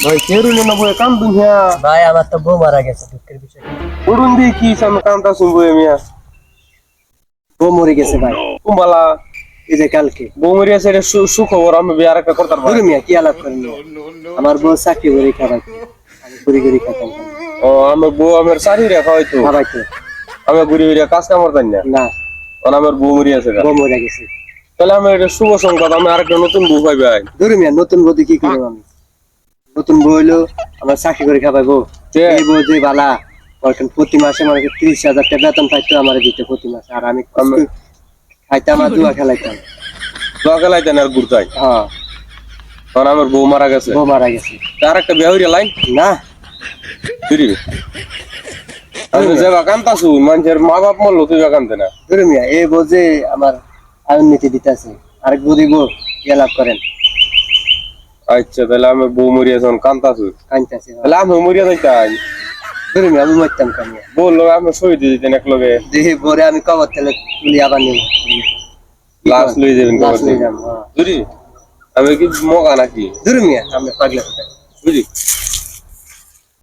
ভাই কেরুলে না বই কাম দুনিয়া ভাই আমার তো বউ মারা গেছে, দুঃখের বিষয়। উড়ুন দি কি সাম কামটা শুনবো মিয়া বউ মরে গেছে ভাই, কুম্বালা এই যে কালকে। বউ মরিয়া সেটা সুখবর আমি বিয়ার একটা করতাম ধরু মিয়া কি আলাপ করেন মিয়া? আমার বউ চাকরি করে খাবার, আমি ঘুরি ঘুরি খাতাম ও আমার বউ আমার সারি রেখা হয়তো খাবাইতো আমি ঘুরি ঘুরি কাজ কাম করতাম না না, কারণ আমার বউ মরিয়া আছে বউ মরে গেছে। তাহলে আমি এটা শুভ সংবাদ আমি আরেকটা নতুন বউ পাই ভাই ধরু মিয়া নতুন বউ দিয়ে কি করবো আমি? নতুন বউ হইলো আমার চাকরি করে খাবাইবো। কে? এই বউ যে বালা, বলছেন প্রতি মাসে আমার 30,000 টাকা বেতন পাইতো আমার দিতে প্রতি মাসে, আর আমি খাইতাম আর জুয়া খেলাইতাম। দোকালাইতেন আর ঘুরতাই হ্যাঁ, কারণ আমার বউ মারা গেছে বউ মারা গেছে। আর একটা বিয়া হইয়া লাইন না ফিরি আমি যে কান্তাছু মানুষের মা বাপ মরলো তুই কানতে না ধরু মিয়া এই বউ যে আমার আইন নীতি দিতেছে, আরেক বউ দিব কি লাভ করেন? আচ্ছা তাহলে আমি বউ মরিয়া যখন কান্তাছু কানতেছে তাহলে আমি মরিয়া যাইতাম ধরু মিয়া আমি মরতাম কামিয়া। বললো আমি শহীদ দিতেন এক লগে দেখি পরে আমি কবর তেলে তুলি আবার নিব, লাশ লই যাবেন লাশ কবর নিয়ে থেকে যাবো। হ্যাঁ বুঝলি আমি কি মগা নাকি ধরু মিয়া আমরা পাগলা কোথায়। বুঝলি